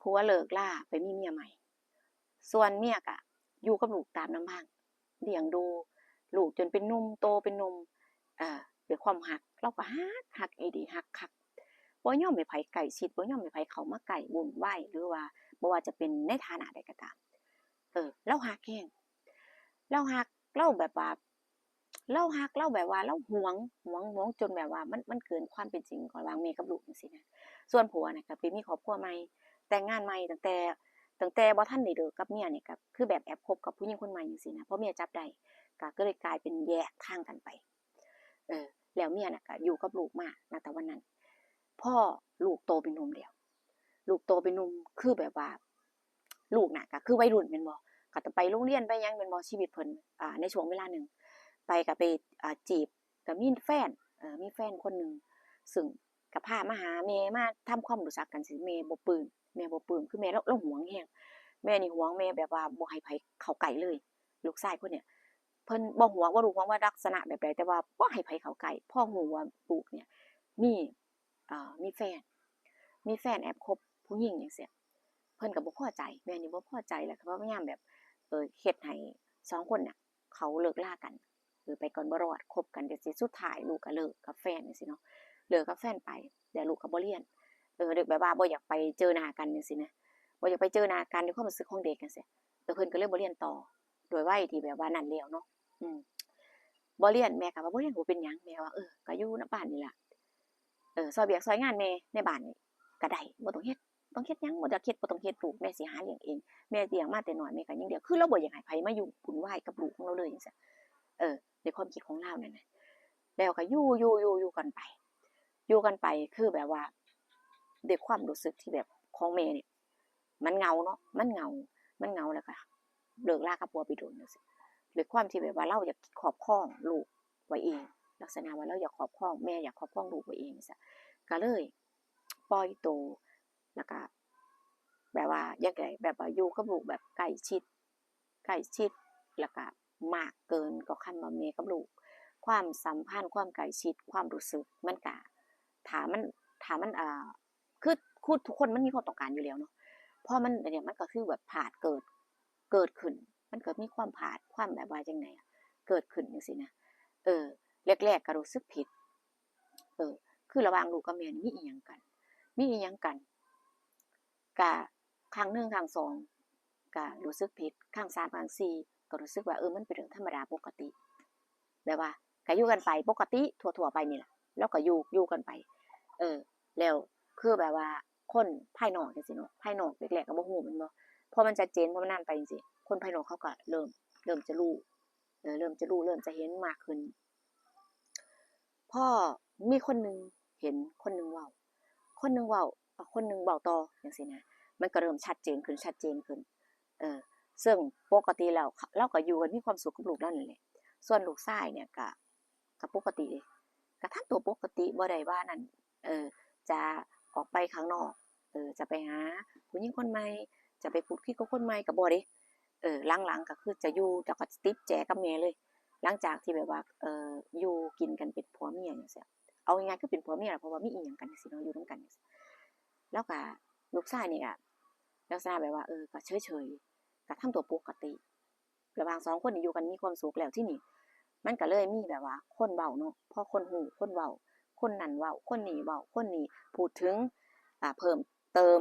ผัวเลิกล่าไปมีเมียใหม่ส่วนเมียกะอยู่กับลูกตามลำพังเลี้ยงดูลูกจนเป็นหนุ่มโตเป็นหนุ่มด้วยความหักเราก็หักไอ้ดีหักคักบ่ยอมให้ไผใกล้ชิดบ่ยอมให้ไผเข้ามาใกล้วุ่นวายหรือว่าบ่ว่าจะเป็นในฐานะใดก็ตามเราหักแฮงเราหักเราแบบว่าเราหักเราแบบว่าเราหวงจนแบบว่ามันเกินความเป็นจริงระหว่างแม่กับลูกจังซี่นะส่วนผัวน่ะก็ไปมีครอบครัวใหม่แต่งงานใหม่ตั้งแต่บ่ทันได้เลิกกับเมียนี่ก็คือแบบแอบคบกับผู้หญิงคนใหม่จังซี่นะเพราะเมียจับได้ก็เลยกลายเป็นแยกทางกันไปเออแล้วเมียน่ะก็อยู่กับลูกมาณแต่วันนั้นพ่อลูกโตเป็นหนุ่มแล้วลูกโตเป็นหนุ่มคือแบบว่าลูกน่ะก็คือวัยรุ่นแม่นบ่ก็ต้องไปโรงเรียนไปหยังแม่นบ่ชีวิตเพิ่นในช่วงเวลาหนึ่งไปก็ไปจีบก็มีแฟนมีแฟนคนหนึ่งซึ่งก็พามาหาแม่มาทำความรู้จักกันสิแม่บ่ปลื้มคือแม่เราหวงแฮงแม่นี่หวงแม่แบบว่าบ่ให้ไผเข้าใกล้เลยลูกชายคนเนี้ยเพิ่นบ่หวงบ่รู้หวงว่าลักษณะแบบใดแต่ว่าบ่ให้ไผเข้าใกล้พอรู้ว่าลูกเนี่ยมีมีแฟนแอบคบผู้หญิงจังซี่เพิ่นก็บ่พอใจแม่นี่บ่พอใจแหละก็พยายามแบบเฮ็ดให้2คนน่ะเขาเลิกลากันไปก่อนบ่รอดคบกันจังซี่สุดท้ายลูกก็เลิกกับแฟนจังซี่เนาะเลิกกับแฟนไปแล้วลูกก็บ่เรียนเด็กแบบว่าบ่อยากไปเจอหน้ากันจังซี่นะบ่อยากไปเจอหน้ากันในความรู้สึกของเด็กจังซี่เพิ่นก็เลยบ่เรียนต่อโดยวัยที่แบบว่านั้นแล้วเนาะอืมบ่เรียนแม่ก็ว่าบ่เรียนก็บ่เป็นหยังแม่ว่าก็อยู่นำบ้านนี่ล่ะซอยเวียกซอยงานแม่ในบ้านนี่ก็ได้บ่ต้องเฮ็ดต้องเฮ็ดหยังบ่อยากเฮ็ดบ่ต้องเฮ็ดลูกแม่สิหาเลี้ยงเองแม่เลี้ยงมาแต่น้อยแม่ก็อย่างเดียวคือเราบ่อยากให้ไผมายุ่งวุ่นวายกับลูกของเราเลยจังซี่เออในความคิดของเรานั่นน่ะแล้วก็อยู่กันไปอยู่กันไปคือแบบว่าด้วยความรู้สึกที่แบบของแม่นี่มันเหงาเนาะมันเหงาแล้วก็เลิกรากับผัวไปโดนจังซี่ด้วยความที่แบบว่าเราอยากครอบครองลูกไว้เองลักษณะว่าเราอยากครอบครองแม่อยากครอบครองลูกไว้เองจังซี้ก็เลยปล่อยโตแล้วก็แบบว่าจั่งใดแบบว่าอยู่กับลูกแบบใกล้ชิดแล้วก็มากเกินกว่าคำว่าแม่กับลูกความสัมพันธ์ความใกล้ชิดความรู้สึกมันก็ถ้ามันถ้ามันคือทุกคนมันมีความต้องการอยู่แล้วเนาะพอมันอันเนี้ยมันก็คือแบบผาดเกิดขึ้นมันก็มีความผาดความแบบว่าจั่งใดเกิดขึ้นจังซี่นะเออแรกๆก็รู้สึกผิดเออคือระหว่างลูกกับแม่นี่มีอิหยังกันก็ครั้ง1ครั้ง2ก็รู้สึกผิดครั้ง3ครั้ง4ก็รู้สึกว่ามันเป็นเรื่องธรรมดาปกติแบบว่าก็อยู่กันไปปกติทั่วๆไปนี่แหละแล้วก็อยู่กันไปเออแล้วคือแบบว่าคนภายนอกจังซี่เนาะภายนอกแรกๆก็บ่ฮู้แม่นบ่พอมันชัดเจนพอมันนานไปจังซี่คนภายนอกเขาก็เริ่มจะรู้เริ่มจะเห็นมากขึ้นพอมีคนหนึ่งเห็นคนหนึ่งเว้าคนหนึ่งเว้าคนหนึ่งเว้าต่อจังซี่นะมันก็เริ่มชัดเจนขึ้นเออซึ่งปกติแล้วเราก็อยู่กันมีความสุขกับลูกเรานั่นแหละส่วนลูกชายเนี่ยก็ปกติเดะก็ทำตัวปกติบ่ได้ว่านั่นเออจะออกไปข้างนอกจะไปหาผู้หญิงคนใหม่จะไปคุกคีกับคนใหม่ก็บ่เดะหลังๆก็คือจะอยู่แล้วก็ติดแจกับแม่เลยหลังจากที่แบบว่าอยู่กินกันเป็นผัวเมียจังซี้เอาง่ายๆคือเป็นผัวเมียล่ะเพราะว่ามีอิหยังกันจังซี้เนาะอยู่นำกันจังซี้แล้วก็ลูกชายนี่ก็ลักษณะแบบว่าก็เฉยๆก็ทำตัวปกติระหว่าง2คนนี่อยู่กันมีความสุขแล้วทีนี้มันก็เลยมีแบบว่าคนเว้าเนาะพอคนฮู้คนเว้าคนนั้นเว้าคนนี้เว้าคนนี้พูดถึงเพิ่มเติม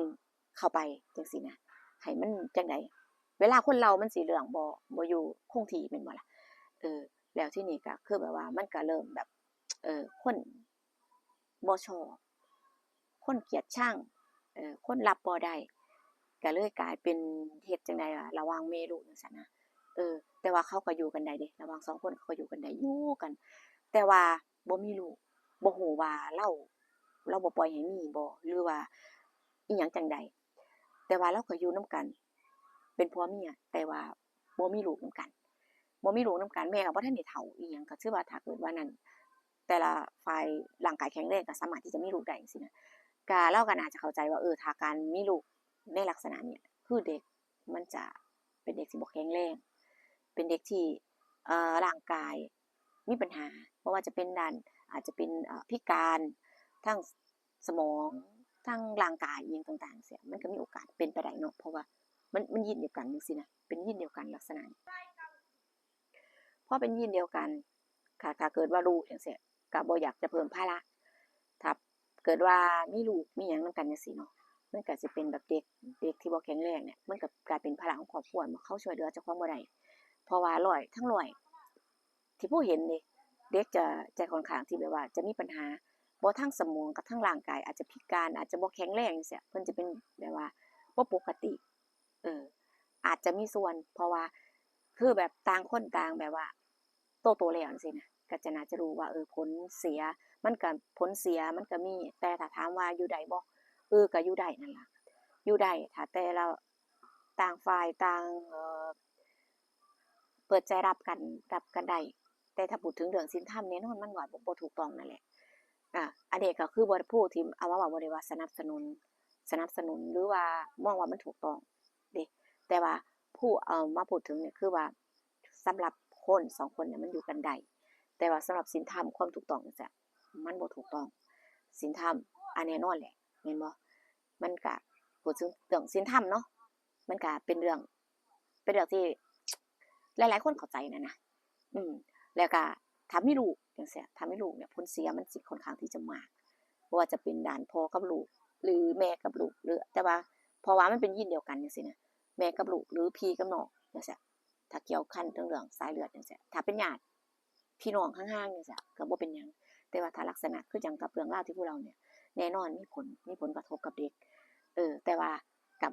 เข้าไปจังซี้นะให้มันจั่งใดเวลาคนเรามันสิเรื่องบ่อยู่คงที่แม่นบ่ล่ะแล้วทีนี้ก็คือแบบว่ามันก็เริ่มแบบคนบ่ชอบคนเกลียดชังคนรับบ่ได้ก็เลยกลายเป็นเฮ็ดจั่งใดล่ะระหว่างแม่ลูกจังซั้นนะแต่ว่าเขาก็อยู่กันได้เดะระหว่าง2คนเขาก็อยู่กันได้อยู่กันแต่ว่าบ่มีลูกบ่ฮู้ว่าเราบ่ปล่อยให้มีบ่หรือว่าอิหยังจั่งใดแต่ว่าเราก็อยู่นำกันเป็นผัวเมียแต่ว่าบ่มีลูกนำกันแม่ก็บ่ทันได้เฒ่าอิหยังก็ถือว่าถ้าเกิดว่านั้นแต่ละฝ่ายร่างกายแข็งแรงก็สามารถที่จะมีลูกได้จังซี้นะก็เราก็น่าจะเข้าใจว่าถ้าการมีลูกในลักษณะเนี้ยคือเด็กมันจะเป็นเด็กที่บ่แข็งแรงเป็นเด็กที่ร่างกายมีปัญหาบ่ว่าจะเป็นด้านอาจจะเป็นพิการทางสมอง ทางร่างกายอิหยังต่างๆเสียมันก็มีโอกาสเป็นไปได้เนาะเพราะว่ามันยีนเดียวกันจังซี่นะเป็นยีนเดียวกันลักษณะพอเป็นยีนเดียวกันถ้าเกิดว่าลูกจังซี่ก็บ่อยากจะเพิ่มภาระถ้าเกิดว่ามีลูกมีหยังนำกันจังซี่เนาะมันก็สิเป็นแบบเด็กที่บ่แข็งแรงเนี่ยมันก็กลายเป็นภาระของครอบครัวเขาช่วยเหลือเจ้าของบ่ได้เพราะว่า100ที่ผู้เห็นนี่เด็กจะค่อนข้างที่แบบว่าจะมีปัญหาบ่ทั้งสมองกับทั้งร่างกายอาจจะพิการอาจจะบ่แข็งแรงจังซี้เพิ่นจะเป็นแบบว่าบ่ปกติเอออาจจะมีส่วนเพราะว่าคือแบบต่างคนต่างแบบว่าโตแล้วจังซี่นะก็จะน่าจะรู้ว่าผลเสียมันก็ผลเสียมันก็มีแต่ถ้าถามว่าอยู่ได้บ่ก็อยู่ได้นั่นล่ะอยู่ได้ถ้าแต่ละต่างฝ่ายต่างเปิดใจรับกันได้แต่ถ้าพูดถึงเรื่องศีลธรรมแน่นอนมันว่าบ่ถูกต้องนั่นแหละอันนี้ก็คือบ่ได้พูดที่เอามาเว้าบ่ได้ว่าสนับสนุนหรือว่ามองว่ามันถูกต้องเด้แต่ว่าผู้เอามาพูดถึงเนี่ยคือว่าสำหรับคน2คนเนี่ยมันอยู่กันได้แต่ว่าสำหรับศีลธรรมความถูกต้องจังซี้มันบ่ถูกต้องศีลธรรมอันแน่นอนแหละแม่นบ่มันก็พูดถึงเรื่องศีลธรรมเนาะมันก็เป็นเรื่องที่หลายๆคนเข้าใจนะแล้วก็ถ้ามีลูกจังซี้ถ้ามีลูกเนี่ยผลเสียมันสิค่อนข้างที่จะมากบ่ว่าจะเป็นด้านพ่อกับลูกหรือแม่กับลูกหรือแต่ว่าเพราะว่ามันเป็นยีนเดียวกันจังซี่นะแม่กับลูกหรือพี่กับน้องจังซี้ถ้าเกี่ยวพันเรื่องสายเลือดจังซี้ถ้าเป็นญาติพี่น้องห่างๆจังซี้ก็บ่เป็นหยังแต่ว่าถ้าลักษณะคือจังกับเรื่องราวที่พวกเราเนี่ยแน่นอนมีผลกระทบกับเด็กแต่ว่าก็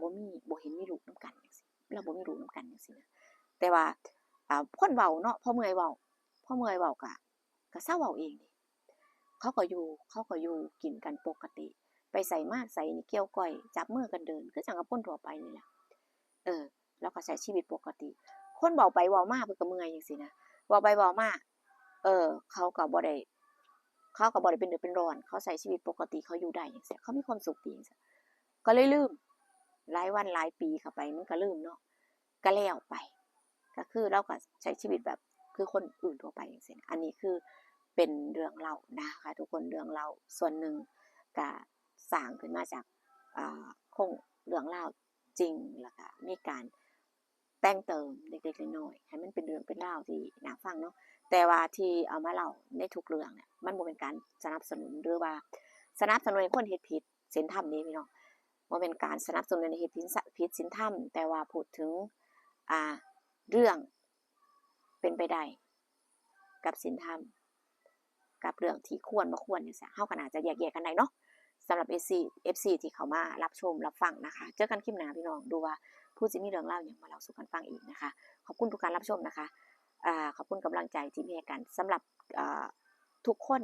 บ่เห็นมีลูกนำกันจังซี่เราบ่มีลูกนำกันจังซี่นะแต่ว่าคนเว้าเนาะพอเมื่อยเว้าก็เซาเว้าเองเขาก็อยู่กินกันปกติไปไสมาไสนี่เกี่ยวก้อยจับมือกันเดินคือจังกับคนทั่วไปนี่แหละแล้วก็ใช้ชีวิตปกติคนเว้าไปเว้ามาเพิ่นก็เมื่อยจังซี่นะเว้าไปเว้ามาเขาก็บ่ได้เป็นเดือดเป็นร้อนเขาใช้ชีวิตปกติเขาอยู่ได้จังซี้เขามีความสุขดีจังซี้ก็เลยลืมหลายวันหลายปีเข้าไปมันก็ลืมเนาะก็แล้วไปก็คือเราก็ใช้ชีวิตแบบคือคนอื่นทั่วไปจังซี่อันนี้คือเป็นเรื่องเล่านะคะทุกคนเรื่องเล่าส่วนหนึ่งก็สร้างขึ้นมาจากคงเรื่องเล่าจริงแล้วก็มีการแต่งเติมเล็กๆน้อยๆให้มันเป็นเรื่องเป็นราวที่น่าฟังเนาะแต่ว่าที่เอามาเล่าในทุกเรื่องเนี่ยมันบ่เป็นการสนับสนุนหรือว่าสนับสนุนให้คนเฮ็ดผิดศีลธรรมนี่พี่น้องบ่เป็นการสนับสนุนให้เฮ็ดผิดศีลธรรมแต่ว่าพูดถึงเรื่องเป็นไปได้กับศีลธรรมกับเรื่องที่ควรบ่ควรจังซี้เฮาก็น่าจะแยกแยะกันได้เนาะสำหรับ FC ที่เข้ามารับชมรับฟังนะคะเจอกันคลิปหน้าพี่น้องดูว่าผู้สิมีเรื่องเล่าหยังมาเล่าสู่กันฟังอีกนะคะขอบคุณทุกการรับชมนะคะขอบคุณกำลังใจที่มีให้กันสำหรับทุกคน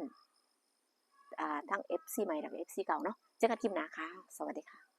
ทั้ง FC ใหม่และ FC เก่าเนาะเจอกันคลิปหน้าค่ะสวัสดีค่ะ